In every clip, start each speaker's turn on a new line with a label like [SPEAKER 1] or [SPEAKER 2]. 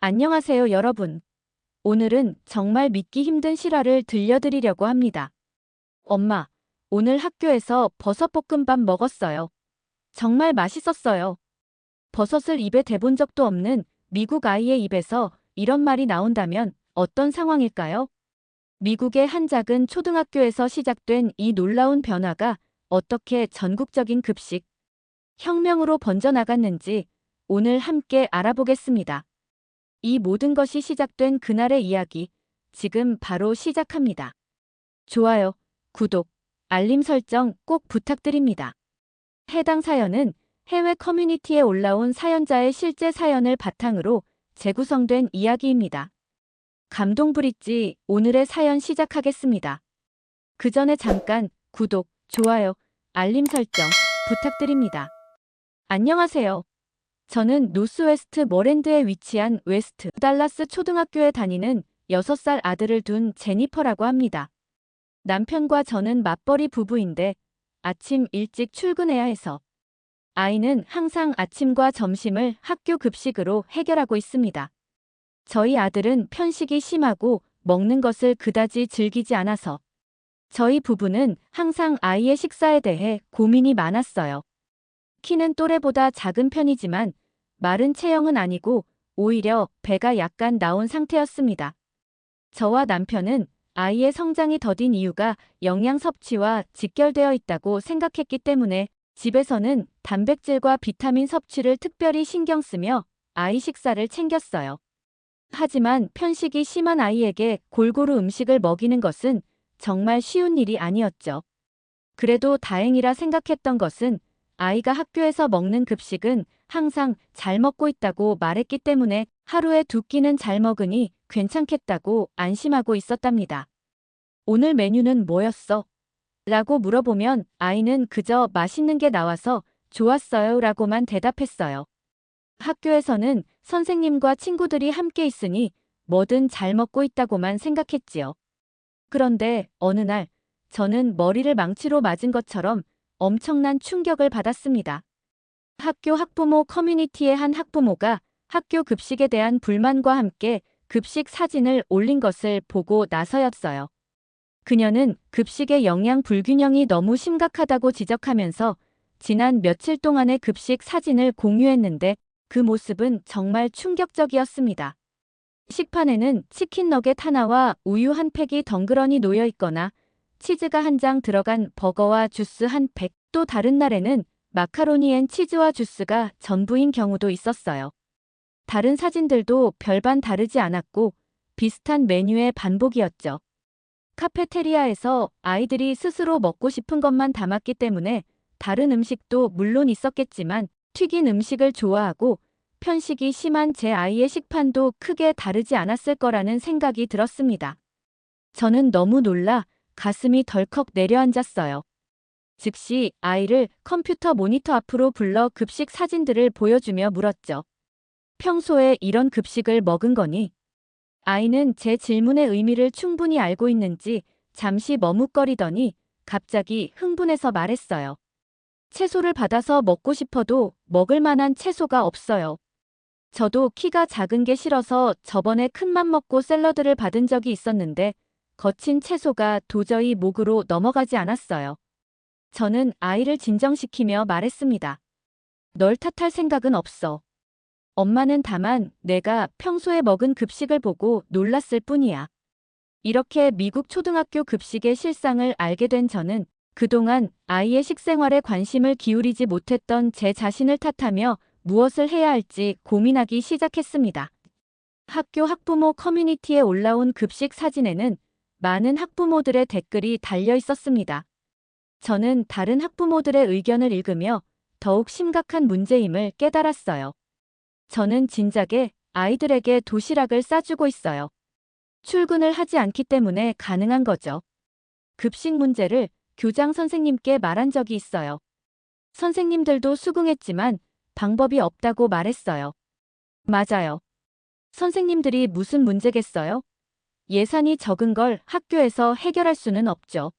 [SPEAKER 1] 안녕하세요, 여러분. 오늘은 정말 믿기 힘든 실화를 들려드리려고 합니다. 엄마, 오늘 학교에서 버섯볶음밥 먹었어요. 정말 맛있었어요. 버섯을 입에 대본 적도 없는 미국 아이의 입에서 이런 말이 나온다면 어떤 상황일까요? 미국의 한 작은 초등학교에서 시작된 이 놀라운 변화가 어떻게 전국적인 급식 혁명으로 번져나갔는지 오늘 함께 알아보겠습니다. 이 모든 것이 시작된 그날의 이야기, 지금 바로 시작합니다. 좋아요, 구독, 알림 설정 꼭 부탁드립니다. 해당 사연은 해외 커뮤니티에 올라온 사연자의 실제 사연을 바탕으로 재구성된 이야기입니다. 감동 브릿지 오늘의 사연 시작하겠습니다. 그 전에 잠깐 구독, 좋아요, 알림 설정 부탁드립니다. 안녕하세요. 저는 노스웨스트 머랜드에 위치한 웨스트 달라스 초등학교에 다니는 6살 아들을 둔 제니퍼라고 합니다. 남편과 저는 맞벌이 부부인데 아침 일찍 출근해야 해서 아이는 항상 아침과 점심을 학교 급식으로 해결하고 있습니다. 저희 아들은 편식이 심하고 먹는 것을 그다지 즐기지 않아서 저희 부부는 항상 아이의 식사에 대해 고민이 많았어요. 키는 또래보다 작은 편이지만 마른 체형은 아니고 오히려 배가 약간 나온 상태였습니다. 저와 남편은 아이의 성장이 더딘 이유가 영양 섭취와 직결되어 있다고 생각했기 때문에 집에서는 단백질과 비타민 섭취를 특별히 신경 쓰며 아이 식사를 챙겼어요. 하지만 편식이 심한 아이에게 골고루 음식을 먹이는 것은 정말 쉬운 일이 아니었죠. 그래도 다행이라 생각했던 것은 아이가 학교에서 먹는 급식은 항상 잘 먹고 있다고 말했기 때문에 하루에 2끼는 잘 먹으니 괜찮겠다고 안심하고 있었답니다. 오늘 메뉴는 뭐였어? 라고 물어보면 아이는 그저 맛있는 게 나와서 좋았어요 라고만 대답했어요. 학교에서는 선생님과 친구들이 함께 있으니 뭐든 잘 먹고 있다고만 생각했지요. 그런데 어느 날 저는 머리를 망치로 맞은 것처럼 엄청난 충격을 받았습니다. 학교 학부모 커뮤니티의 한 학부모가 학교 급식에 대한 불만과 함께 급식 사진을 올린 것을 보고 나서였어요. 그녀는 급식의 영양 불균형이 너무 심각하다고 지적하면서 지난 며칠 동안의 급식 사진을 공유했는데 그 모습은 정말 충격적이었습니다. 식판에는 치킨 너겟 하나와 우유 한 팩이 덩그러니 놓여 있거나 치즈가 한 장 들어간 버거와 주스 한 팩, 또 다른 날에는 마카로니 앤 치즈와 주스가 전부인 경우도 있었어요. 다른 사진들도 별반 다르지 않았고 비슷한 메뉴의 반복이었죠. 카페테리아에서 아이들이 스스로 먹고 싶은 것만 담았기 때문에 다른 음식도 물론 있었겠지만 튀긴 음식을 좋아하고 편식이 심한 제 아이의 식판도 크게 다르지 않았을 거라는 생각이 들었습니다. 저는 너무 놀라 가슴이 덜컥 내려앉았어요. 즉시 아이를 컴퓨터 모니터 앞으로 불러 급식 사진들을 보여주며 물었죠. 평소에 이런 급식을 먹은 거니? 아이는 제 질문의 의미를 충분히 알고 있는지 잠시 머뭇거리더니 갑자기 흥분해서 말했어요. 채소를 받아서 먹고 싶어도 먹을 만한 채소가 없어요. 저도 키가 작은 게 싫어서 저번에 큰맘 먹고 샐러드를 받은 적이 있었는데 거친 채소가 도저히 목으로 넘어가지 않았어요. 저는 아이를 진정시키며 말했습니다. 널 탓할 생각은 없어. 엄마는 다만 내가 평소에 먹은 급식을 보고 놀랐을 뿐이야. 이렇게 미국 초등학교 급식의 실상을 알게 된 저는 그동안 아이의 식생활에 관심을 기울이지 못했던 제 자신을 탓하며 무엇을 해야 할지 고민하기 시작했습니다. 학교 학부모 커뮤니티에 올라온 급식 사진에는 많은 학부모들의 댓글이 달려 있었습니다. 저는 다른 학부모들의 의견을 읽으며 더욱 심각한 문제임을 깨달았어요. 저는 진작에 아이들에게 도시락을 싸주고 있어요. 출근을 하지 않기 때문에 가능한 거죠. 급식 문제를 교장 선생님께 말한 적이 있어요. 선생님들도 수긍했지만 방법이 없다고 말했어요. 맞아요. 선생님들이 무슨 문제겠어요? 예산이 적은 걸 학교에서 해결할 수는 없죠.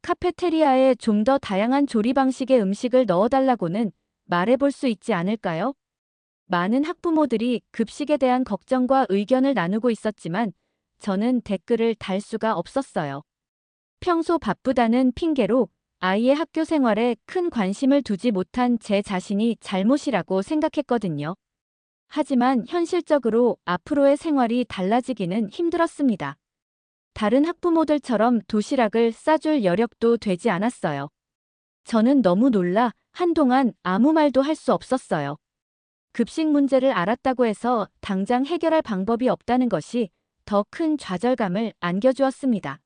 [SPEAKER 1] 카페테리아에 좀 더 다양한 조리 방식의 음식을 넣어달라고는 말해볼 수 있지 않을까요? 많은 학부모들이 급식에 대한 걱정과 의견을 나누고 있었지만 저는 댓글을 달 수가 없었어요. 평소 바쁘다는 핑계로 아이의 학교 생활에 큰 관심을 두지 못한 제 자신이 잘못이라고 생각했거든요. 하지만 현실적으로 앞으로의 생활이 달라지기는 힘들었습니다. 다른 학부모들처럼 도시락을 싸줄 여력도 되지 않았어요. 저는 너무 놀라 한동안 아무 말도 할 수 없었어요. 급식 문제를 알았다고 해서 당장 해결할 방법이 없다는 것이 더 큰 좌절감을 안겨주었습니다.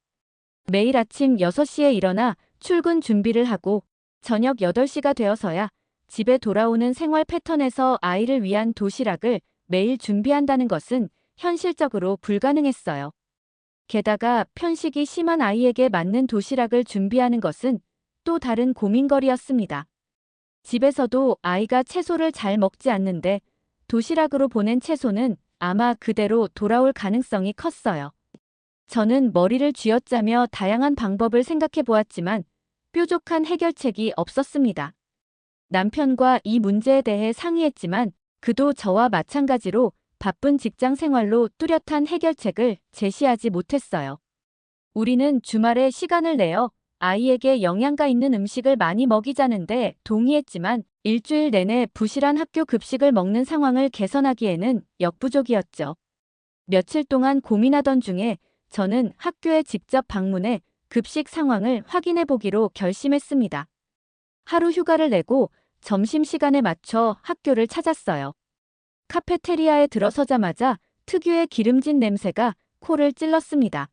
[SPEAKER 1] 매일 아침 6시에 일어나 출근 준비를 하고 저녁 8시가 되어서야 집에 돌아오는 생활 패턴에서 아이를 위한 도시락을 매일 준비한다는 것은 현실적으로 불가능했어요. 게다가 편식이 심한 아이에게 맞는 도시락을 준비하는 것은 또 다른 고민거리였습니다. 집에서도 아이가 채소를 잘 먹지 않는데 도시락으로 보낸 채소는 아마 그대로 돌아올 가능성이 컸어요. 저는 머리를 쥐어짜며 다양한 방법을 생각해 보았지만 뾰족한 해결책이 없었습니다. 남편과 이 문제에 대해 상의했지만 그도 저와 마찬가지로 바쁜 직장 생활로 뚜렷한 해결책을 제시하지 못했어요. 우리는 주말에 시간을 내어 아이에게 영양가 있는 음식을 많이 먹이자는데 동의했지만 일주일 내내 부실한 학교 급식을 먹는 상황을 개선하기에는 역부족이었죠. 며칠 동안 고민하던 중에 저는 학교에 직접 방문해 급식 상황을 확인해 보기로 결심했습니다. 하루 휴가를 내고 점심시간에 맞춰 학교를 찾았어요. 카페테리아에 들어서자마자 특유의 기름진 냄새가 코를 찔렀습니다.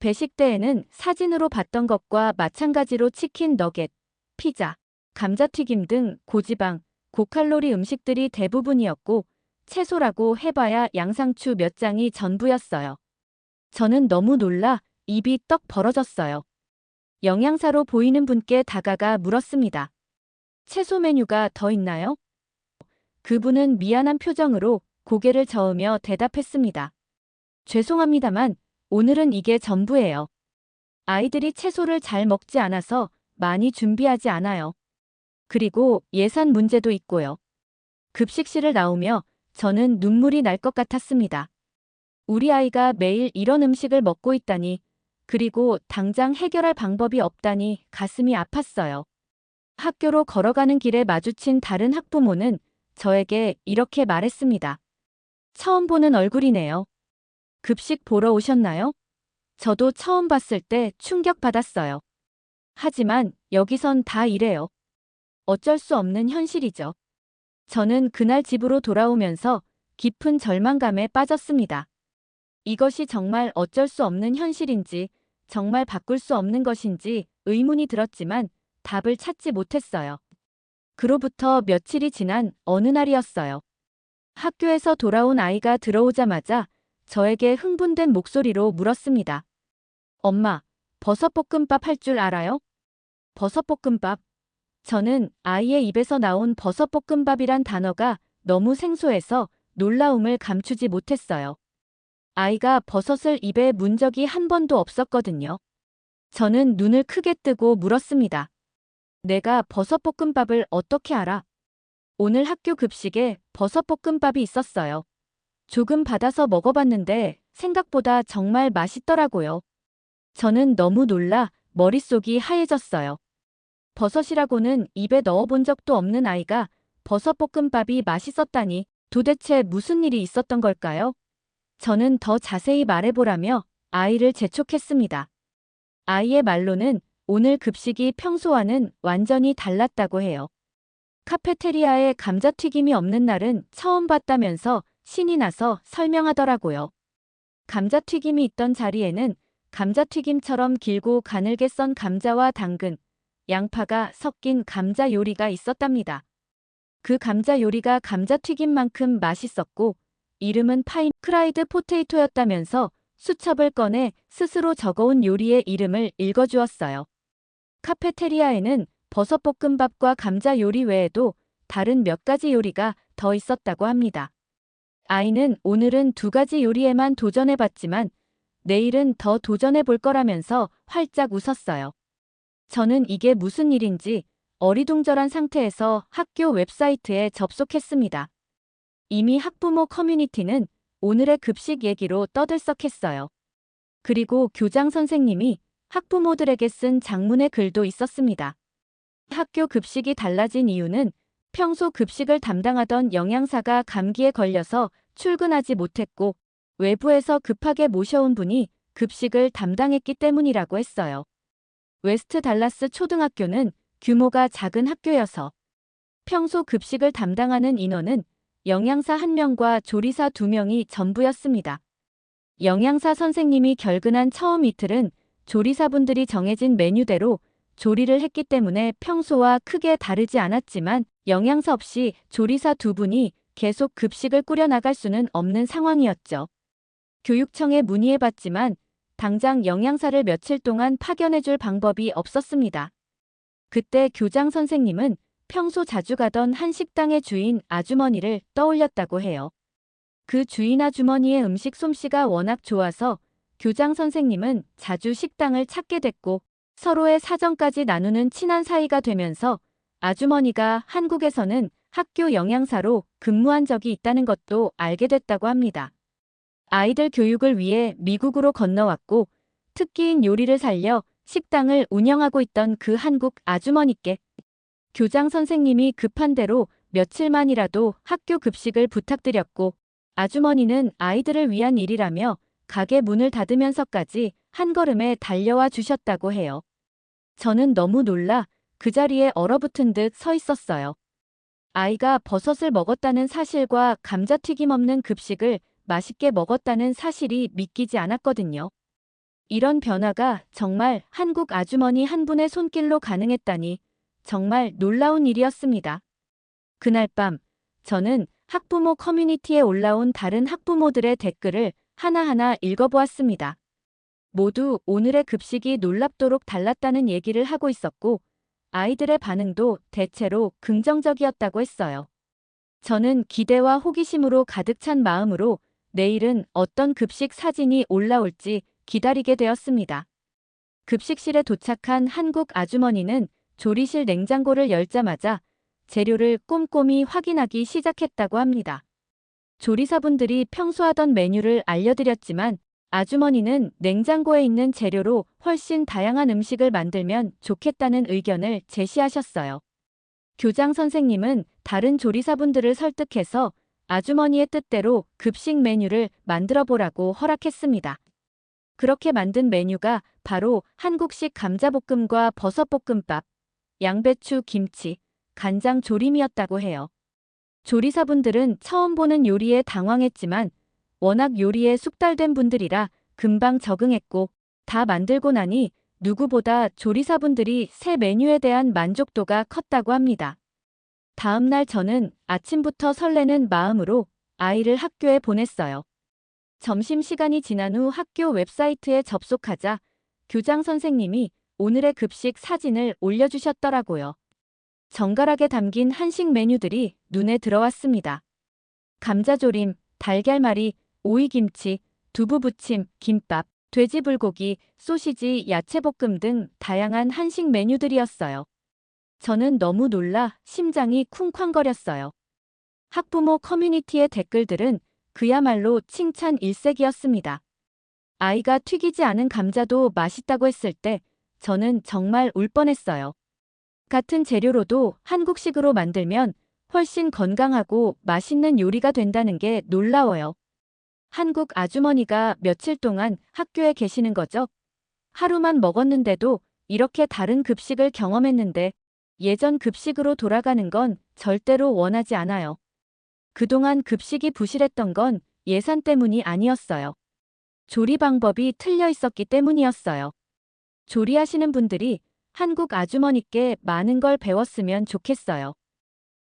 [SPEAKER 1] 배식대에는 사진으로 봤던 것과 마찬가지로 치킨 너겟, 피자, 감자튀김 등 고지방, 고칼로리 음식들이 대부분이었고 채소라고 해봐야 양상추 몇 장이 전부였어요. 저는 너무 놀라 입이 떡 벌어졌어요. 영양사로 보이는 분께 다가가 물었습니다. 채소 메뉴가 더 있나요? 그분은 미안한 표정으로 고개를 저으며 대답했습니다. 죄송합니다만 오늘은 이게 전부예요. 아이들이 채소를 잘 먹지 않아서 많이 준비하지 않아요. 그리고 예산 문제도 있고요. 급식실을 나오며 저는 눈물이 날 것 같았습니다. 우리 아이가 매일 이런 음식을 먹고 있다니, 그리고 당장 해결할 방법이 없다니 가슴이 아팠어요. 학교로 걸어가는 길에 마주친 다른 학부모는 저에게 이렇게 말했습니다. 처음 보는 얼굴이네요. 급식 보러 오셨나요? 저도 처음 봤을 때 충격받았어요. 하지만 여기선 다 이래요. 어쩔 수 없는 현실이죠. 저는 그날 집으로 돌아오면서 깊은 절망감에 빠졌습니다. 이것이 정말 어쩔 수 없는 현실인지, 정말 바꿀 수 없는 것인지 의문이 들었지만 답을 찾지 못했어요. 그로부터 며칠이 지난 어느 날이었어요. 학교에서 돌아온 아이가 들어오자마자 저에게 흥분된 목소리로 물었습니다. 엄마, 버섯볶음밥 할 줄 알아요? 버섯볶음밥. 저는 아이의 입에서 나온 버섯볶음밥이란 단어가 너무 생소해서 놀라움을 감추지 못했어요. 아이가 버섯을 입에 문 적이 한 번도 없었거든요. 저는 눈을 크게 뜨고 물었습니다. 내가 버섯볶음밥을 어떻게 알아? 오늘 학교 급식에 버섯볶음밥이 있었어요. 조금 받아서 먹어봤는데 생각보다 정말 맛있더라고요. 저는 너무 놀라 머릿속이 하얘졌어요. 버섯이라고는 입에 넣어본 적도 없는 아이가 버섯볶음밥이 맛있었다니 도대체 무슨 일이 있었던 걸까요? 저는 더 자세히 말해보라며 아이를 재촉했습니다. 아이의 말로는 오늘 급식이 평소와는 완전히 달랐다고 해요. 카페테리아에 감자튀김이 없는 날은 처음 봤다면서 신이 나서 설명하더라고요. 감자튀김이 있던 자리에는 감자튀김처럼 길고 가늘게 썬 감자와 당근, 양파가 섞인 감자 요리가 있었답니다. 그 감자 요리가 감자튀김만큼 맛있었고 이름은 파인 프라이드 포테이토였다면서 수첩을 꺼내 스스로 적어온 요리의 이름을 읽어주었어요. 카페테리아에는 버섯볶음밥과 감자 요리 외에도 다른 몇 가지 요리가 더 있었다고 합니다. 아이는 오늘은 2가지 요리에만 도전해봤지만 내일은 더 도전해볼 거라면서 활짝 웃었어요. 저는 이게 무슨 일인지 어리둥절한 상태에서 학교 웹사이트에 접속했습니다. 이미 학부모 커뮤니티는 오늘의 급식 얘기로 떠들썩했어요. 그리고 교장 선생님이 학부모들에게 쓴 장문의 글도 있었습니다. 학교 급식이 달라진 이유는 평소 급식을 담당하던 영양사가 감기에 걸려서 출근하지 못했고 외부에서 급하게 모셔온 분이 급식을 담당했기 때문이라고 했어요. 웨스트 달라스 초등학교는 규모가 작은 학교여서 평소 급식을 담당하는 인원은 영양사 1명과 조리사 2명이 전부였습니다. 영양사 선생님이 결근한 처음 이틀은 조리사분들이 정해진 메뉴대로 조리를 했기 때문에 평소와 크게 다르지 않았지만 영양사 없이 조리사 2분이 계속 급식을 꾸려나갈 수는 없는 상황이었죠. 교육청에 문의해봤지만 당장 영양사를 며칠 동안 파견해줄 방법이 없었습니다. 그때 교장 선생님은 평소 자주 가던 한 식당의 주인 아주머니를 떠올렸다고 해요. 그 주인 아주머니의 음식 솜씨가 워낙 좋아서 교장 선생님은 자주 식당을 찾게 됐고 서로의 사정까지 나누는 친한 사이가 되면서 아주머니가 한국에서는 학교 영양사로 근무한 적이 있다는 것도 알게 됐다고 합니다. 아이들 교육을 위해 미국으로 건너왔고 특기인 요리를 살려 식당을 운영하고 있던 그 한국 아주머니께 교장 선생님이 급한 대로 며칠만이라도 학교 급식을 부탁드렸고 아주머니는 아이들을 위한 일이라며 가게 문을 닫으면서까지 한 걸음에 달려와 주셨다고 해요. 저는 너무 놀라 그 자리에 얼어붙은 듯 서 있었어요. 아이가 버섯을 먹었다는 사실과 감자튀김 없는 급식을 맛있게 먹었다는 사실이 믿기지 않았거든요. 이런 변화가 정말 한국 아주머니 한 분의 손길로 가능했다니 정말 놀라운 일이었습니다. 그날 밤 저는 학부모 커뮤니티에 올라온 다른 학부모들의 댓글을 하나하나 읽어보았습니다. 모두 오늘의 급식이 놀랍도록 달랐다는 얘기를 하고 있었고 아이들의 반응도 대체로 긍정적이었다고 했어요. 저는 기대와 호기심으로 가득 찬 마음으로 내일은 어떤 급식 사진이 올라올지 기다리게 되었습니다. 급식실에 도착한 한국 아주머니는 조리실 냉장고를 열자마자 재료를 꼼꼼히 확인하기 시작했다고 합니다. 조리사분들이 평소 하던 메뉴를 알려드렸지만 아주머니는 냉장고에 있는 재료로 훨씬 다양한 음식을 만들면 좋겠다는 의견을 제시하셨어요. 교장 선생님은 다른 조리사분들을 설득해서 아주머니의 뜻대로 급식 메뉴를 만들어 보라고 허락했습니다. 그렇게 만든 메뉴가 바로 한국식 감자볶음과 버섯볶음밥, 양배추 김치, 간장 조림이었다고 해요. 조리사분들은 처음 보는 요리에 당황했지만 워낙 요리에 숙달된 분들이라 금방 적응했고 다 만들고 나니 누구보다 조리사분들이 새 메뉴에 대한 만족도가 컸다고 합니다. 다음 날 저는 아침부터 설레는 마음으로 아이를 학교에 보냈어요. 점심시간이 지난 후 학교 웹사이트에 접속하자 교장 선생님이 오늘의 급식 사진을 올려주셨더라고요. 정갈하게 담긴 한식 메뉴들이 눈에 들어왔습니다. 감자조림, 달걀말이, 오이김치, 두부부침, 김밥, 돼지불고기, 소시지, 야채볶음 등 다양한 한식 메뉴들이었어요. 저는 너무 놀라 심장이 쿵쾅거렸어요. 학부모 커뮤니티의 댓글들은 그야말로 칭찬 일색이었습니다. 아이가 튀기지 않은 감자도 맛있다고 했을 때 저는 정말 울 뻔했어요. 같은 재료로도 한국식으로 만들면 훨씬 건강하고 맛있는 요리가 된다는 게 놀라워요. 한국 아주머니가 며칠 동안 학교에 계시는 거죠? 하루만 먹었는데도 이렇게 다른 급식을 경험했는데 예전 급식으로 돌아가는 건 절대로 원하지 않아요. 그동안 급식이 부실했던 건 예산 때문이 아니었어요. 조리 방법이 틀려 있었기 때문이었어요. 조리하시는 분들이 한국 아주머니께 많은 걸 배웠으면 좋겠어요.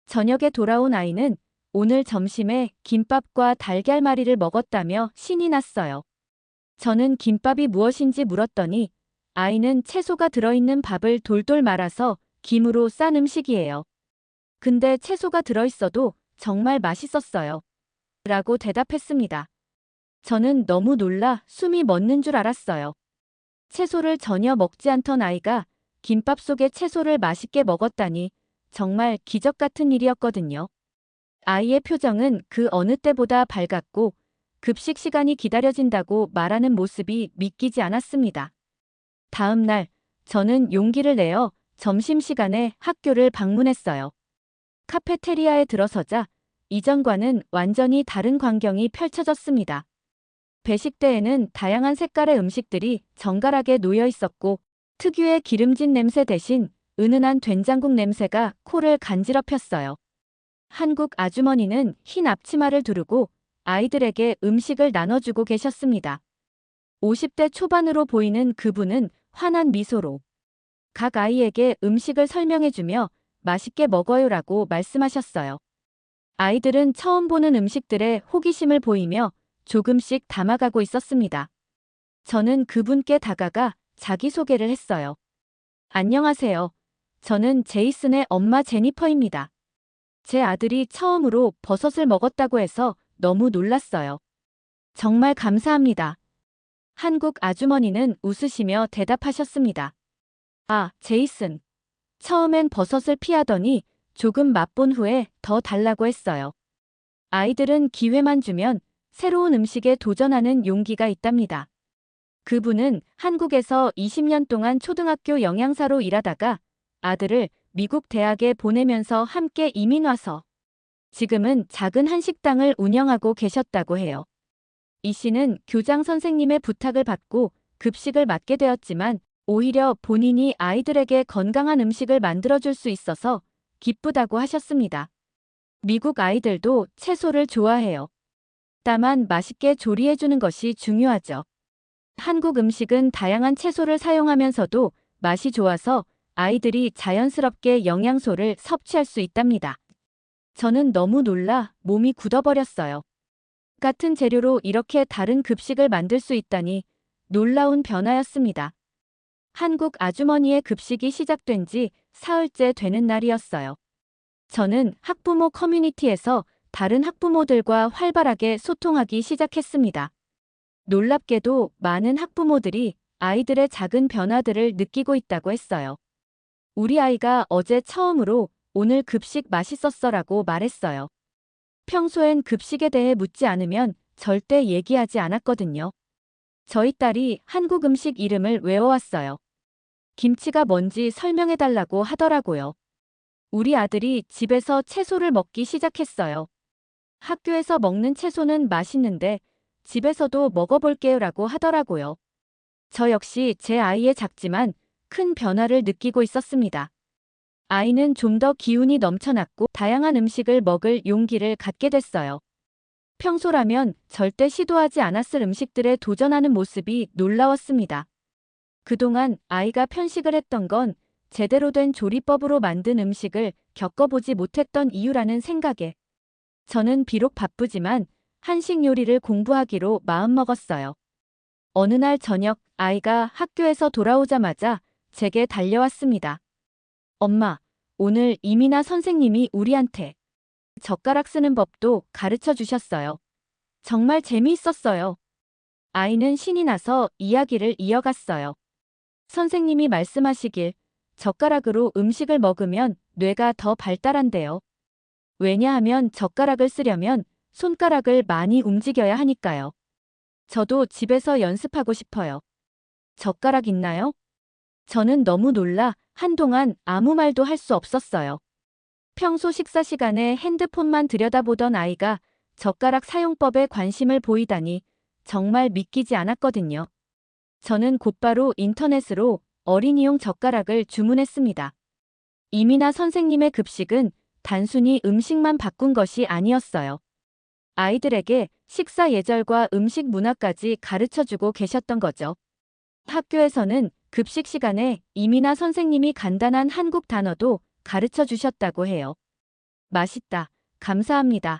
[SPEAKER 1] 저녁에 돌아온 아이는 오늘 점심에 김밥과 달걀말이를 먹었다며 신이 났어요. 저는 김밥이 무엇인지 물었더니 아이는 채소가 들어있는 밥을 돌돌 말아서 김으로 싼 음식이에요. 근데 채소가 들어있어도 정말 맛있었어요. 라고 대답했습니다. 저는 너무 놀라 숨이 멎는 줄 알았어요. 채소를 전혀 먹지 않던 아이가 김밥 속에 채소를 맛있게 먹었다니 정말 기적 같은 일이었거든요. 아이의 표정은 그 어느 때보다 밝았고 급식 시간이 기다려진다고 말하는 모습이 믿기지 않았습니다. 다음 날 저는 용기를 내어 점심시간에 학교를 방문했어요. 카페테리아에 들어서자 이전과는 완전히 다른 광경이 펼쳐졌습니다. 배식대에는 다양한 색깔의 음식들이 정갈하게 놓여 있었고 특유의 기름진 냄새 대신 은은한 된장국 냄새가 코를 간지럽혔어요. 한국 아주머니는 흰 앞치마를 두르고 아이들에게 음식을 나눠주고 계셨습니다. 50대 초반으로 보이는 그분은 환한 미소로 각 아이에게 음식을 설명해주며 맛있게 먹어요라고 말씀하셨어요. 아이들은 처음 보는 음식들에 호기심을 보이며 조금씩 담아가고 있었습니다. 저는 그분께 다가가 자기소개를 했어요. 안녕하세요. 저는 제이슨의 엄마 제니퍼입니다. 제 아들이 처음으로 버섯을 먹었다고 해서 너무 놀랐어요. 정말 감사합니다. 한국 아주머니는 웃으시며 대답하셨습니다. 아, 제이슨. 처음엔 버섯을 피하더니 조금 맛본 후에 더 달라고 했어요. 아이들은 기회만 주면 새로운 음식에 도전하는 용기가 있답니다. 그분은 한국에서 20년 동안 초등학교 영양사로 일하다가 아들을 미국 대학에 보내면서 함께 이민 와서 지금은 작은 한식당을 운영하고 계셨다고 해요. 이 씨는 교장 선생님의 부탁을 받고 급식을 맡게 되었지만 오히려 본인이 아이들에게 건강한 음식을 만들어줄 수 있어서 기쁘다고 하셨습니다. 미국 아이들도 채소를 좋아해요. 다만 맛있게 조리해주는 것이 중요하죠. 한국 음식은 다양한 채소를 사용하면서도 맛이 좋아서 아이들이 자연스럽게 영양소를 섭취할 수 있답니다. 저는 너무 놀라 몸이 굳어버렸어요. 같은 재료로 이렇게 다른 급식을 만들 수 있다니 놀라운 변화였습니다. 한국 아주머니의 급식이 시작된 지 사흘째 되는 날이었어요. 저는 학부모 커뮤니티에서 다른 학부모들과 활발하게 소통하기 시작했습니다. 놀랍게도 많은 학부모들이 아이들의 작은 변화들을 느끼고 있다고 했어요. 우리 아이가 어제 처음으로 오늘 급식 맛있었어라고 말했어요. 평소엔 급식에 대해 묻지 않으면 절대 얘기하지 않았거든요. 저희 딸이 한국 음식 이름을 외워왔어요. 김치가 뭔지 설명해달라고 하더라고요. 우리 아들이 집에서 채소를 먹기 시작했어요. 학교에서 먹는 채소는 맛있는데 집에서도 먹어볼게요라고 하더라고요. 저 역시 제 아이의 작지만 큰 변화를 느끼고 있었습니다. 아이는 좀 더 기운이 넘쳐났고 다양한 음식을 먹을 용기를 갖게 됐어요. 평소라면 절대 시도하지 않았을 음식들에 도전하는 모습이 놀라웠습니다. 그동안 아이가 편식을 했던 건 제대로 된 조리법으로 만든 음식을 겪어보지 못했던 이유라는 생각에 저는 비록 바쁘지만 한식 요리를 공부하기로 마음먹었어요. 어느 날 저녁 아이가 학교에서 돌아오자마자 제게 달려왔습니다. 엄마, 오늘 이민아 선생님이 우리한테 젓가락 쓰는 법도 가르쳐 주셨어요. 정말 재미있었어요. 아이는 신이 나서 이야기를 이어갔어요. 선생님이 말씀하시길 젓가락으로 음식을 먹으면 뇌가 더 발달한대요. 왜냐하면 젓가락을 쓰려면 손가락을 많이 움직여야 하니까요. 저도 집에서 연습하고 싶어요. 젓가락 있나요? 저는 너무 놀라 한동안 아무 말도 할 수 없었어요. 평소 식사 시간에 핸드폰만 들여다보던 아이가 젓가락 사용법에 관심을 보이다니 정말 믿기지 않았거든요. 저는 곧바로 인터넷으로 어린이용 젓가락을 주문했습니다. 이민아 선생님의 급식은 단순히 음식만 바꾼 것이 아니었어요. 아이들에게 식사 예절과 음식 문화까지 가르쳐주고 계셨던 거죠. 학교에서는 급식 시간에 이민아 선생님이 간단한 한국 단어도 가르쳐 주셨다고 해요. 맛있다, 감사합니다,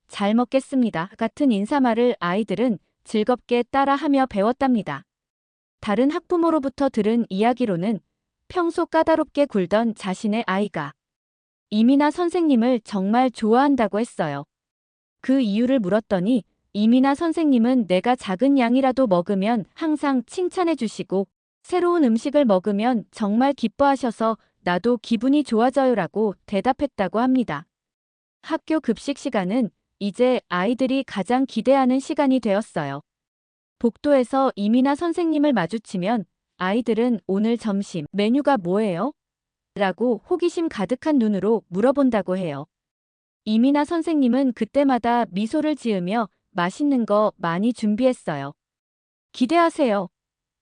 [SPEAKER 1] 잘 먹겠습니다 같은 인사말을 아이들은 즐겁게 따라하며 배웠답니다. 다른 학부모로부터 들은 이야기로는 평소 까다롭게 굴던 자신의 아이가 이민아 선생님을 정말 좋아한다고 했어요. 그 이유를 물었더니 이민아 선생님은 내가 작은 양이라도 먹으면 항상 칭찬해 주시고 새로운 음식을 먹으면 정말 기뻐하셔서 나도 기분이 좋아져요라고 대답했다고 합니다. 학교 급식 시간은 이제 아이들이 가장 기대하는 시간이 되었어요. 복도에서 이민아 선생님을 마주치면 아이들은 오늘 점심 메뉴가 뭐예요? 라고 호기심 가득한 눈으로 물어본다고 해요. 이민아 선생님은 그때마다 미소를 지으며 맛있는 거 많이 준비했어요. 기대하세요.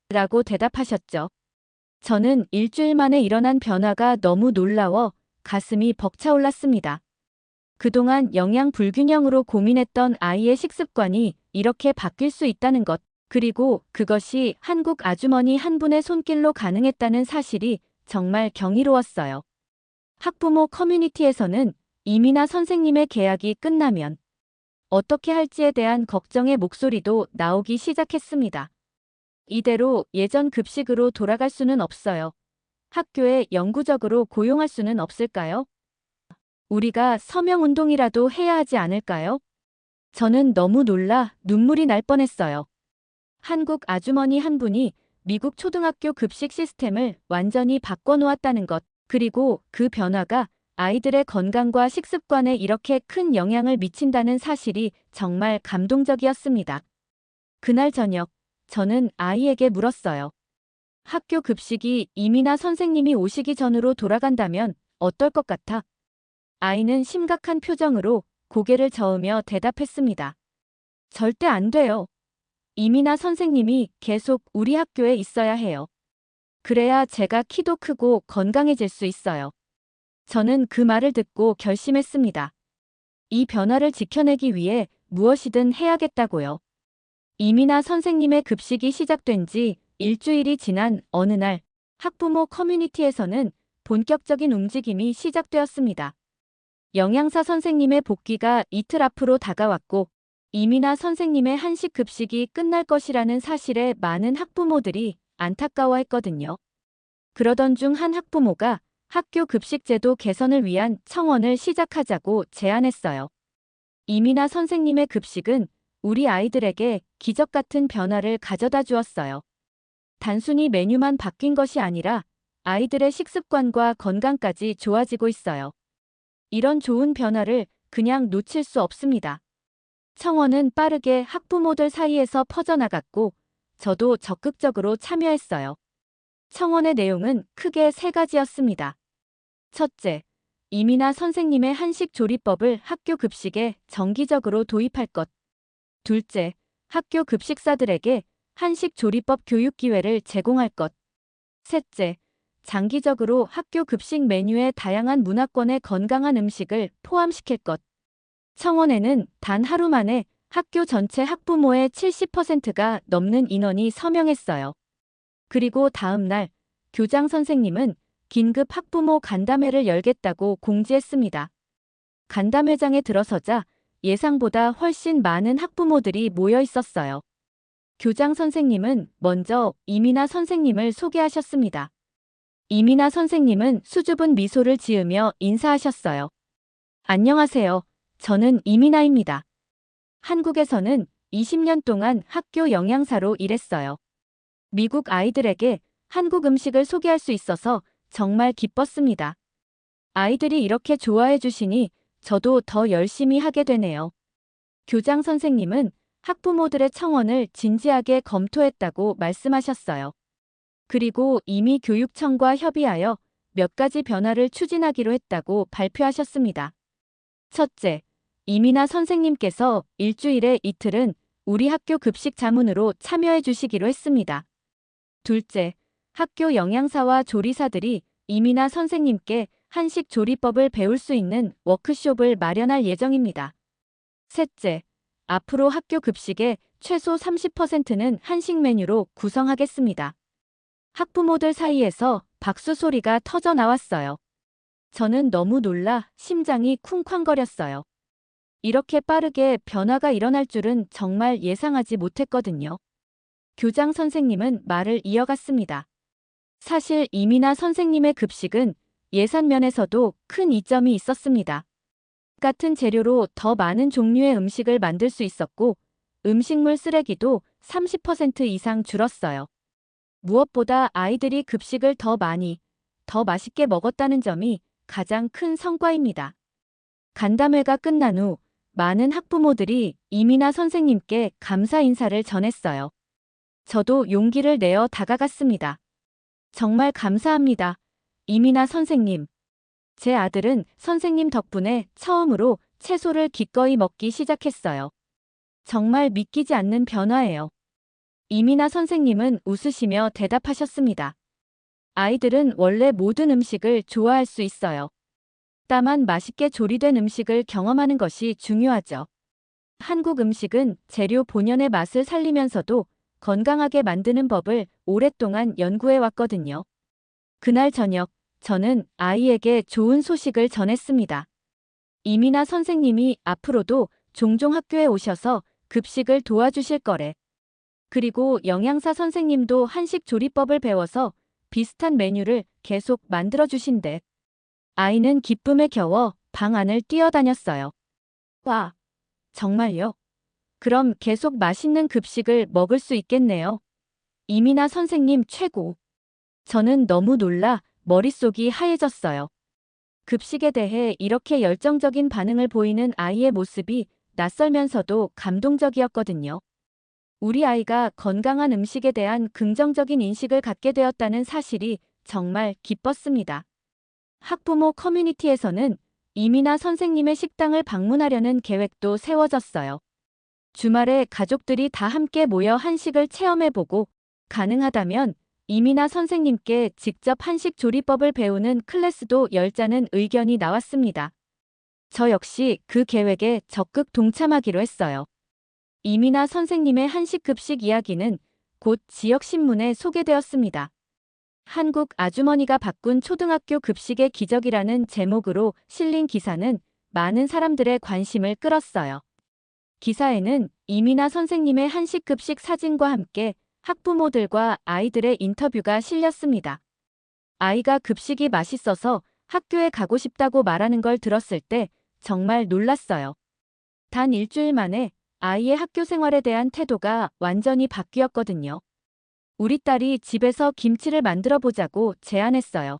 [SPEAKER 1] 라고 대답하셨죠. 저는 일주일 만에 일어난 변화가 너무 놀라워 가슴이 벅차올랐습니다. 그동안 영양 불균형으로 고민했던 아이의 식습관이 이렇게 바뀔 수 있다는 것, 그리고 그것이 한국 아주머니 한 분의 손길로 가능했다는 사실이 정말 경이로웠어요. 학부모 커뮤니티에서는 이민아 선생님의 계약이 끝나면 어떻게 할지에 대한 걱정의 목소리도 나오기 시작했습니다. 이대로 예전 급식으로 돌아갈 수는 없어요. 학교에 영구적으로 고용할 수는 없을까요? 우리가 서명운동이라도 해야 하지 않을까요? 저는 너무 놀라 눈물이 날 뻔했어요. 한국 아주머니 한 분이 미국 초등학교 급식 시스템을 완전히 바꿔놓았다는 것, 그리고 그 변화가 아이들의 건강과 식습관에 이렇게 큰 영향을 미친다는 사실이 정말 감동적이었습니다. 그날 저녁, 저는 아이에게 물었어요. 학교 급식이 이민아 선생님이 오시기 전으로 돌아간다면 어떨 것 같아? 아이는 심각한 표정으로 고개를 저으며 대답했습니다. 절대 안 돼요. 이민아 선생님이 계속 우리 학교에 있어야 해요. 그래야 제가 키도 크고 건강해질 수 있어요. 저는 그 말을 듣고 결심했습니다. 이 변화를 지켜내기 위해 무엇이든 해야겠다고요. 이민아 선생님의 급식이 시작된 지 일주일이 지난 어느 날, 학부모 커뮤니티에서는 본격적인 움직임이 시작되었습니다. 영양사 선생님의 복귀가 이틀 앞으로 다가왔고, 이민아 선생님의 한식 급식이 끝날 것이라는 사실에 많은 학부모들이 안타까워했거든요. 그러던 중 한 학부모가 학교 급식 제도 개선을 위한 청원을 시작하자고 제안했어요. 이민아 선생님의 급식은 우리 아이들에게 기적 같은 변화를 가져다 주었어요. 단순히 메뉴만 바뀐 것이 아니라 아이들의 식습관과 건강까지 좋아지고 있어요. 이런 좋은 변화를 그냥 놓칠 수 없습니다. 청원은 빠르게 학부모들 사이에서 퍼져나갔고, 저도 적극적으로 참여했어요. 청원의 내용은 크게 세 가지였습니다. 첫째, 이민아 선생님의 한식 조리법을 학교 급식에 정기적으로 도입할 것. 둘째, 학교 급식사들에게 한식 조리법 교육 기회를 제공할 것. 셋째, 장기적으로 학교 급식 메뉴에 다양한 문화권의 건강한 음식을 포함시킬 것. 청원에는 단 하루 만에 학교 전체 학부모의 70%가 넘는 인원이 서명했어요. 그리고 다음 날 교장 선생님은 긴급 학부모 간담회를 열겠다고 공지했습니다. 간담회장에 들어서자 예상보다 훨씬 많은 학부모들이 모여 있었어요. 교장 선생님은 먼저 이민아 선생님을 소개하셨습니다. 이민아 선생님은 수줍은 미소를 지으며 인사하셨어요. 안녕하세요. 저는 이민아입니다. 한국에서는 20년 동안 학교 영양사로 일했어요. 미국 아이들에게 한국 음식을 소개할 수 있어서 정말 기뻤습니다. 아이들이 이렇게 좋아해 주시니 저도 더 열심히 하게 되네요. 교장 선생님은 학부모들의 청원을 진지하게 검토했다고 말씀하셨어요. 그리고 이미 교육청과 협의하여 몇 가지 변화를 추진하기로 했다고 발표하셨습니다. 첫째, 이민아 선생님께서 일주일에 이틀은 우리 학교 급식 자문으로 참여해 주시기로 했습니다. 둘째, 학교 영양사와 조리사들이 이민아 선생님께 한식 조리법을 배울 수 있는 워크숍을 마련할 예정입니다. 셋째, 앞으로 학교 급식의 최소 30%는 한식 메뉴로 구성하겠습니다. 학부모들 사이에서 박수 소리가 터져 나왔어요. 저는 너무 놀라 심장이 쿵쾅거렸어요. 이렇게 빠르게 변화가 일어날 줄은 정말 예상하지 못했거든요. 교장 선생님은 말을 이어갔습니다. 사실 이민아 선생님의 급식은 예산 면에서도 큰 이점이 있었습니다. 같은 재료로 더 많은 종류의 음식을 만들 수 있었고, 음식물 쓰레기도 30% 이상 줄었어요. 무엇보다 아이들이 급식을 더 많이, 더 맛있게 먹었다는 점이 가장 큰 성과입니다. 간담회가 끝난 후 많은 학부모들이 이민아 선생님께 감사 인사를 전했어요. 저도 용기를 내어 다가갔습니다. 정말 감사합니다. 이민아 선생님. 제 아들은 선생님 덕분에 처음으로 채소를 기꺼이 먹기 시작했어요. 정말 믿기지 않는 변화예요. 이민아 선생님은 웃으시며 대답하셨습니다. 아이들은 원래 모든 음식을 좋아할 수 있어요. 다만 맛있게 조리된 음식을 경험하는 것이 중요하죠. 한국 음식은 재료 본연의 맛을 살리면서도 건강하게 만드는 법을 오랫동안 연구해 왔거든요. 그날 저녁, 저는 아이에게 좋은 소식을 전했습니다. 이민아 선생님이 앞으로도 종종 학교에 오셔서 급식을 도와주실 거래. 그리고 영양사 선생님도 한식 조리법을 배워서 비슷한 메뉴를 계속 만들어주신대. 아이는 기쁨에 겨워 방 안을 뛰어다녔어요. 와, 정말요? 그럼 계속 맛있는 급식을 먹을 수 있겠네요. 이민아 선생님 최고. 저는 너무 놀라 머릿속이 하얘졌어요. 급식에 대해 이렇게 열정적인 반응을 보이는 아이의 모습이 낯설면서도 감동적이었거든요. 우리 아이가 건강한 음식에 대한 긍정적인 인식을 갖게 되었다는 사실이 정말 기뻤습니다. 학부모 커뮤니티에서는 이민아 선생님의 식당을 방문하려는 계획도 세워졌어요. 주말에 가족들이 다 함께 모여 한식을 체험해보고 가능하다면 이민아 선생님께 직접 한식 조리법을 배우는 클래스도 열자는 의견이 나왔습니다. 저 역시 그 계획에 적극 동참하기로 했어요. 이민아 선생님의 한식 급식 이야기는 곧 지역신문에 소개되었습니다. 한국 아주머니가 바꾼 초등학교 급식의 기적이라는 제목으로 실린 기사는 많은 사람들의 관심을 끌었어요. 기사에는 이민아 선생님의 한식 급식 사진과 함께 학부모들과 아이들의 인터뷰가 실렸습니다. 아이가 급식이 맛있어서 학교에 가고 싶다고 말하는 걸 들었을 때 정말 놀랐어요. 단 일주일 만에 아이의 학교 생활에 대한 태도가 완전히 바뀌었거든요. 우리 딸이 집에서 김치를 만들어 보자고 제안했어요.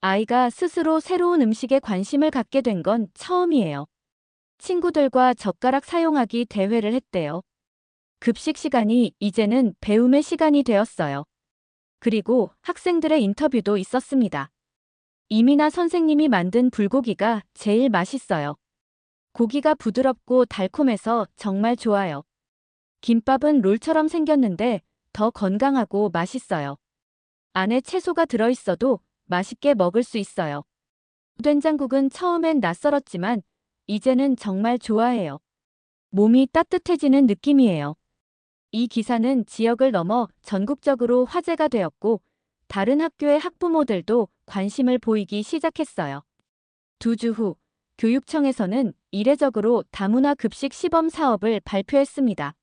[SPEAKER 1] 아이가 스스로 새로운 음식에 관심을 갖게 된 건 처음이에요. 친구들과 젓가락 사용하기 대회를 했대요. 급식 시간이 이제는 배움의 시간이 되었어요. 그리고 학생들의 인터뷰도 있었습니다. 이민아 선생님이 만든 불고기가 제일 맛있어요. 고기가 부드럽고 달콤해서 정말 좋아요. 김밥은 롤처럼 생겼는데 더 건강하고 맛있어요. 안에 채소가 들어있어도 맛있게 먹을 수 있어요. 된장국은 처음엔 낯설었지만 이제는 정말 좋아해요. 몸이 따뜻해지는 느낌이에요. 이 기사는 지역을 넘어 전국적으로 화제가 되었고 다른 학교의 학부모들도 관심을 보이기 시작했어요. 2주 후 교육청에서는 이례적으로 다문화 급식 시범 사업을 발표했습니다.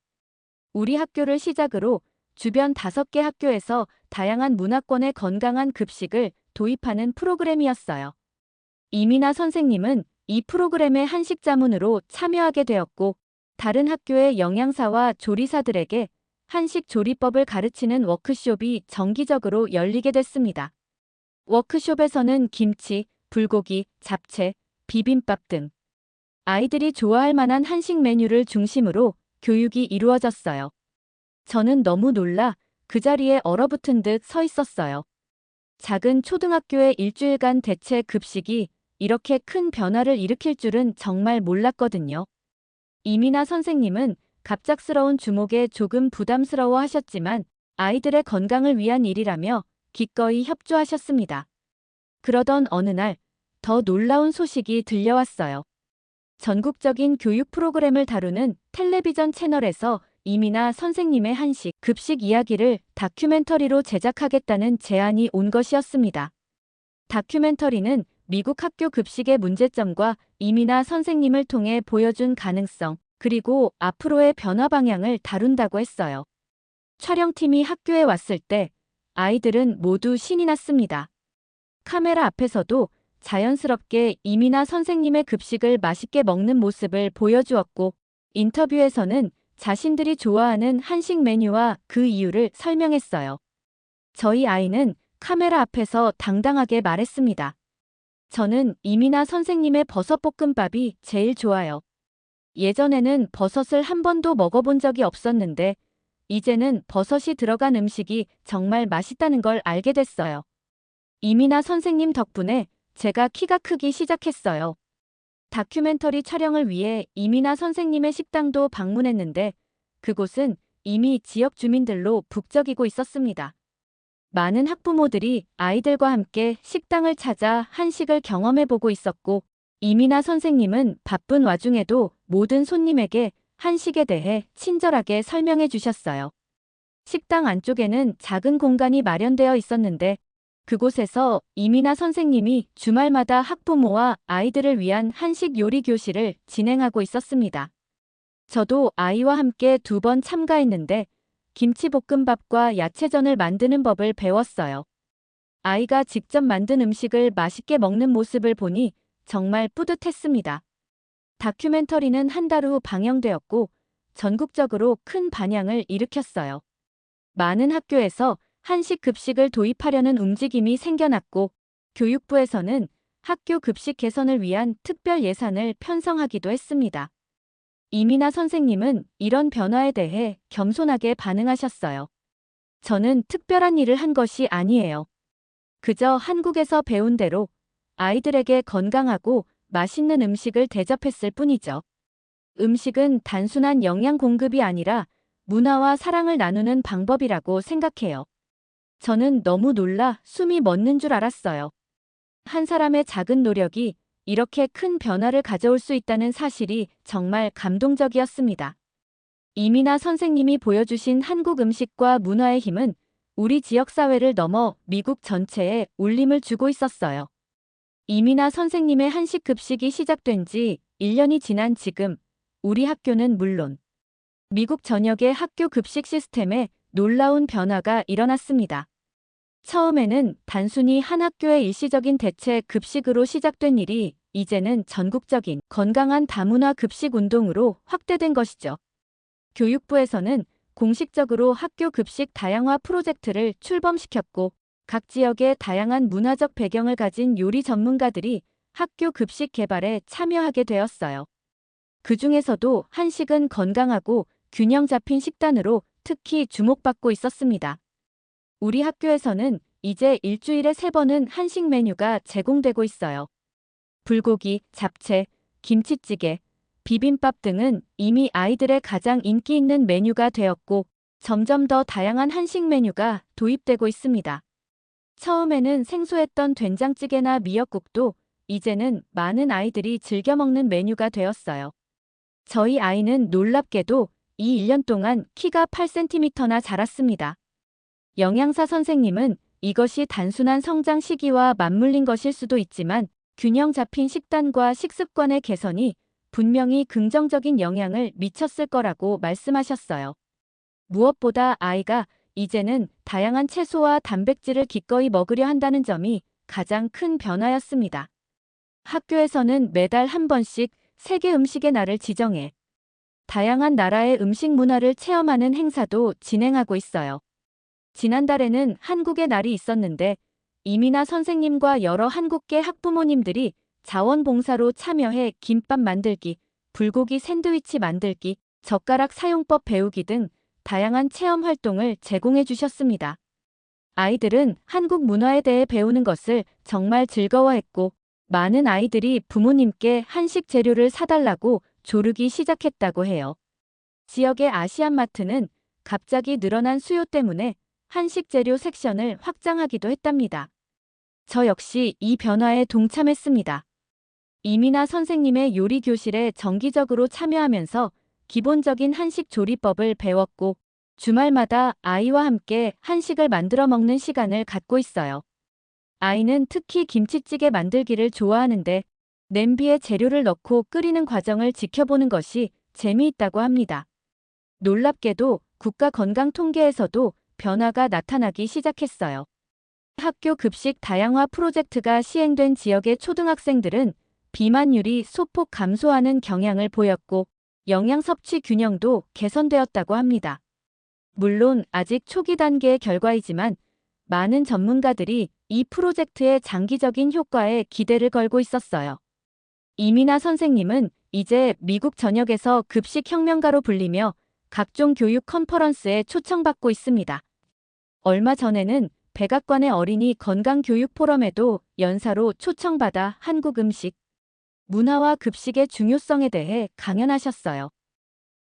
[SPEAKER 1] 우리 학교를 시작으로 주변 5개 학교에서 다양한 문화권의 건강한 급식을 도입하는 프로그램이었어요. 이민아 선생님은 이 프로그램의 한식 자문으로 참여하게 되었고 다른 학교의 영양사와 조리사들에게 한식 조리법을 가르치는 워크숍이 정기적으로 열리게 됐습니다. 워크숍에서는 김치, 불고기, 잡채, 비빔밥 등 아이들이 좋아할 만한 한식 메뉴를 중심으로 교육이 이루어졌어요. 저는 너무 놀라 그 자리에 얼어붙은 듯 서 있었어요. 작은 초등학교의 일주일간 대체 급식이 이렇게 큰 변화를 일으킬 줄은 정말 몰랐거든요. 이민아 선생님은 갑작스러운 주목에 조금 부담스러워 하셨지만 아이들의 건강을 위한 일이라며 기꺼이 협조하셨습니다. 그러던 어느 날 더 놀라운 소식이 들려왔어요. 전국적인 교육 프로그램을 다루는 텔레비전 채널에서 이민아 선생님의 한식 급식 이야기를 다큐멘터리로 제작하겠다는 제안이 온 것이었습니다. 다큐멘터리는 미국 학교 급식의 문제점과 이민아 선생님을 통해 보여준 가능성, 그리고 앞으로의 변화 방향을 다룬다고 했어요. 촬영팀이 학교에 왔을 때 아이들은 모두 신이 났습니다. 카메라 앞에서도 자연스럽게 이민아 선생님의 급식을 맛있게 먹는 모습을 보여주었고 인터뷰에서는 자신들이 좋아하는 한식 메뉴와 그 이유를 설명했어요. 저희 아이는 카메라 앞에서 당당하게 말했습니다. 저는 이민아 선생님의 버섯볶음밥이 제일 좋아요. 예전에는 버섯을 한 번도 먹어본 적이 없었는데, 이제는 버섯이 들어간 음식이 정말 맛있다는 걸 알게 됐어요. 이민아 선생님 덕분에 제가 키가 크기 시작했어요. 다큐멘터리 촬영을 위해 이민아 선생님의 식당도 방문했는데, 그곳은 이미 지역 주민들로 북적이고 있었습니다. 많은 학부모들이 아이들과 함께 식당을 찾아 한식을 경험해보고 있었고, 이민아 선생님은 바쁜 와중에도 모든 손님에게 한식에 대해 친절하게 설명해 주셨어요. 식당 안쪽에는 작은 공간이 마련되어 있었는데, 그곳에서 이민아 선생님이 주말마다 학부모와 아이들을 위한 한식 요리 교실을 진행하고 있었습니다. 저도 아이와 함께 2번 참가했는데, 김치볶음밥과 야채전을 만드는 법을 배웠어요. 아이가 직접 만든 음식을 맛있게 먹는 모습을 보니 정말 뿌듯했습니다. 다큐멘터리는 한 달 후 방영되었고 전국적으로 큰 반향을 일으켰어요. 많은 학교에서 한식 급식을 도입하려는 움직임이 생겨났고 교육부에서는 학교 급식 개선을 위한 특별 예산을 편성하기도 했습니다. 이민아 선생님은 이런 변화에 대해 겸손하게 반응하셨어요. 저는 특별한 일을 한 것이 아니에요. 그저 한국에서 배운 대로 아이들에게 건강하고 맛있는 음식을 대접했을 뿐이죠. 음식은 단순한 영양 공급이 아니라 문화와 사랑을 나누는 방법이라고 생각해요. 저는 너무 놀라 숨이 멎는 줄 알았어요. 한 사람의 작은 노력이 이렇게 큰 변화를 가져올 수 있다는 사실이 정말 감동적이었습니다. 이민아 선생님이 보여주신 한국 음식과 문화의 힘은 우리 지역사회를 넘어 미국 전체에 울림을 주고 있었어요. 이민아 선생님의 한식 급식이 시작된 지 1년이 지난 지금, 우리 학교는 물론 미국 전역의 학교 급식 시스템에 놀라운 변화가 일어났습니다. 처음에는 단순히 한 학교의 일시적인 대체 급식으로 시작된 일이 이제는 전국적인 건강한 다문화 급식 운동으로 확대된 것이죠. 교육부에서는 공식적으로 학교 급식 다양화 프로젝트를 출범시켰고 각 지역의 다양한 문화적 배경을 가진 요리 전문가들이 학교 급식 개발에 참여하게 되었어요. 그 중에서도 한식은 건강하고 균형 잡힌 식단으로 특히 주목받고 있었습니다. 우리 학교에서는 이제 일주일에 3번은 한식 메뉴가 제공되고 있어요. 불고기, 잡채, 김치찌개, 비빔밥 등은 이미 아이들의 가장 인기 있는 메뉴가 되었고 점점 더 다양한 한식 메뉴가 도입되고 있습니다. 처음에는 생소했던 된장찌개나 미역국도 이제는 많은 아이들이 즐겨 먹는 메뉴가 되었어요. 저희 아이는 놀랍게도 이 1년 동안 키가 8cm나 자랐습니다. 영양사 선생님은 이것이 단순한 성장 시기와 맞물린 것일 수도 있지만 균형 잡힌 식단과 식습관의 개선이 분명히 긍정적인 영향을 미쳤을 거라고 말씀하셨어요. 무엇보다 아이가 이제는 다양한 채소와 단백질을 기꺼이 먹으려 한다는 점이 가장 큰 변화였습니다. 학교에서는 매달 한 번씩 세계 음식의 날을 지정해 다양한 나라의 음식 문화를 체험하는 행사도 진행하고 있어요. 지난달에는 한국의 날이 있었는데 이민아 선생님과 여러 한국계 학부모님들이 자원봉사로 참여해 김밥 만들기, 불고기 샌드위치 만들기, 젓가락 사용법 배우기 등 다양한 체험 활동을 제공해 주셨습니다. 아이들은 한국 문화에 대해 배우는 것을 정말 즐거워했고 많은 아이들이 부모님께 한식 재료를 사달라고 조르기 시작했다고 해요. 지역의 아시안마트는 갑자기 늘어난 수요 때문에 한식 재료 섹션을 확장하기도 했답니다. 저 역시 이 변화에 동참했습니다. 이민아 선생님의 요리 교실에 정기적으로 참여하면서 기본적인 한식 조리법을 배웠고 주말마다 아이와 함께 한식을 만들어 먹는 시간을 갖고 있어요. 아이는 특히 김치찌개 만들기를 좋아하는데 냄비에 재료를 넣고 끓이는 과정을 지켜보는 것이 재미있다고 합니다. 놀랍게도 국가건강통계에서도 변화가 나타나기 시작했어요. 학교 급식 다양화 프로젝트가 시행된 지역의 초등학생들은 비만율이 소폭 감소하는 경향을 보였고 영양 섭취 균형도 개선되었다고 합니다. 물론 아직 초기 단계의 결과이지만 많은 전문가들이 이 프로젝트의 장기적인 효과에 기대를 걸고 있었어요. 이미나 선생님은 이제 미국 전역에서 급식 혁명가로 불리며 각종 교육 컨퍼런스에 초청받고 있습니다. 얼마 전에는 백악관의 어린이 건강교육 포럼에도 연사로 초청받아 한국 음식, 문화와 급식의 중요성에 대해 강연하셨어요.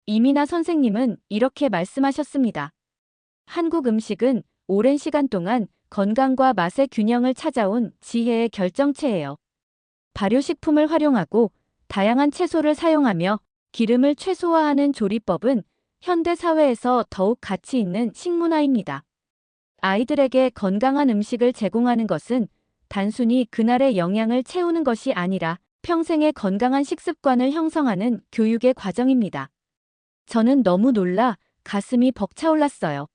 [SPEAKER 1] 이미나 선생님은 이렇게 말씀하셨습니다. 한국 음식은 오랜 시간 동안 건강과 맛의 균형을 찾아온 지혜의 결정체예요. 발효식품을 활용하고 다양한 채소를 사용하며 기름을 최소화하는 조리법은 현대 사회에서 더욱 가치 있는 식문화입니다. 아이들에게 건강한 음식을 제공하는 것은 단순히 그날의 영양을 채우는 것이 아니라 평생의 건강한 식습관을 형성하는 교육의 과정입니다. 저는 너무 놀라 가슴이 벅차올랐어요.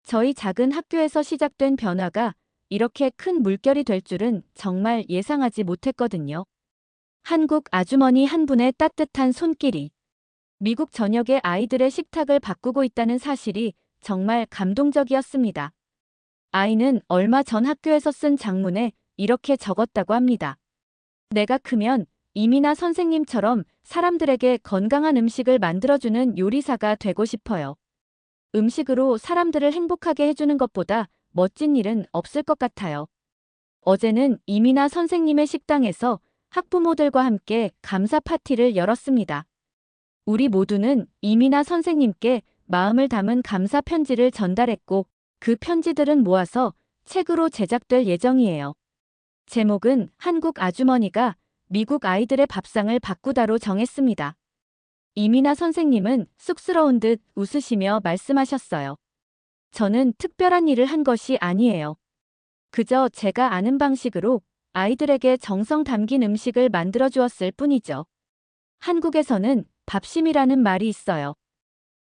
[SPEAKER 1] 저희 작은 학교에서 시작된 변화가 이렇게 큰 물결이 될 줄은 정말 예상하지 못했거든요. 한국 아주머니 한 분의 따뜻한 손길이 미국 전역의 아이들의 식탁을 바꾸고 있다는 사실이 정말 감동적이었습니다. 아이는 얼마 전 학교에서 쓴 장문에 이렇게 적었다고 합니다. 내가 크면 이미나 선생님처럼 사람들에게 건강한 음식을 만들어주는 요리사가 되고 싶어요. 음식으로 사람들을 행복하게 해주는 것보다 멋진 일은 없을 것 같아요. 어제는 이미나 선생님의 식당에서 학부모들과 함께 감사 파티를 열었습니다. 우리 모두는 이미나 선생님께 마음을 담은 감사 편지를 전달했고 그 편지들은 모아서 책으로 제작될 예정이에요. 제목은 한국 아주머니가 미국 아이들의 밥상을 바꾸다로 정했습니다. 이미나 선생님은 쑥스러운 듯 웃으시며 말씀하셨어요. 저는 특별한 일을 한 것이 아니에요. 그저 제가 아는 방식으로 아이들에게 정성 담긴 음식을 만들어 주었을 뿐이죠. 한국에서는 밥심이라는 말이 있어요.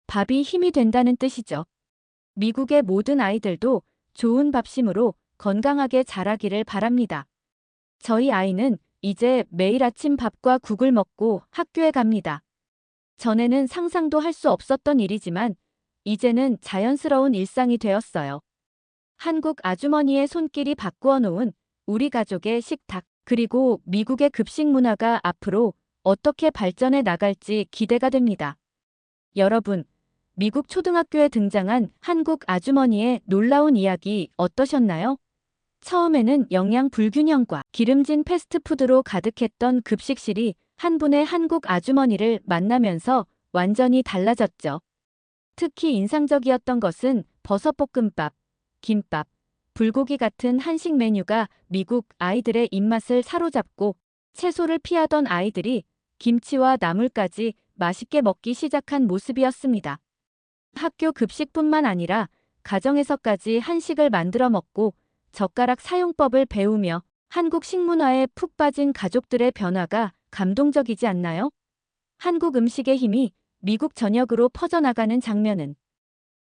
[SPEAKER 1] 밥이 힘이 된다는 뜻이죠. 미국의 모든 아이들도 좋은 밥심으로 건강하게 자라기를 바랍니다. 저희 아이는 이제 매일 아침 밥과 국을 먹고 학교에 갑니다. 전에는 상상도 할 수 없었던 일이지만 이제는 자연스러운 일상이 되었어요. 한국 아주머니의 손길이 바꾸어 놓은 우리 가족의 식탁, 그리고 미국의 급식 문화가 앞으로 어떻게 발전해 나갈지 기대가 됩니다. 여러분, 미국 초등학교에 등장한 한국 아주머니의 놀라운 이야기 어떠셨나요? 처음에는 영양 불균형과 기름진 패스트푸드로 가득했던 급식실이 한 분의 한국 아주머니를 만나면서 완전히 달라졌죠. 특히 인상적이었던 것은 버섯볶음밥, 김밥, 불고기 같은 한식 메뉴가 미국 아이들의 입맛을 사로잡고 채소를 피하던 아이들이 김치와 나물까지 맛있게 먹기 시작한 모습이었습니다. 학교 급식뿐만 아니라 가정에서까지 한식을 만들어 먹고 젓가락 사용법을 배우며 한국 식문화에 푹 빠진 가족들의 변화가 감동적이지 않나요? 한국 음식의 힘이 미국 전역으로 퍼져나가는 장면은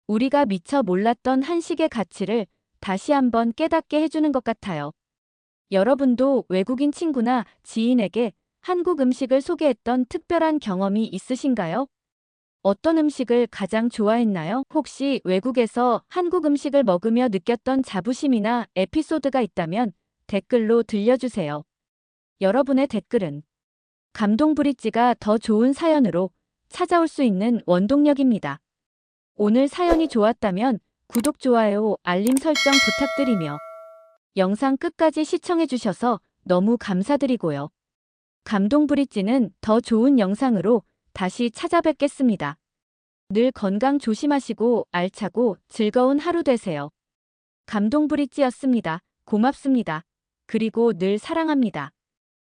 [SPEAKER 1] 우리가 미처 몰랐던 한식의 가치를 다시 한번 깨닫게 해주는 것 같아요. 여러분도 외국인 친구나 지인에게 한국 음식을 소개했던 특별한 경험이 있으신가요? 어떤 음식을 가장 좋아했나요? 혹시 외국에서 한국 음식을 먹으며 느꼈던 자부심이나 에피소드가 있다면 댓글로 들려주세요. 여러분의 댓글은 감동 브릿지가 더 좋은 사연으로 찾아올 수 있는 원동력입니다. 오늘 사연이 좋았다면 구독, 좋아요, 알림 설정 부탁드리며 영상 끝까지 시청해주셔서 너무 감사드리고요. 감동 브릿지는 더 좋은 영상으로 다시 찾아뵙겠습니다. 늘 건강 조심하시고 알차고 즐거운 하루 되세요. 감동 브릿지였습니다. 고맙습니다. 그리고 늘 사랑합니다.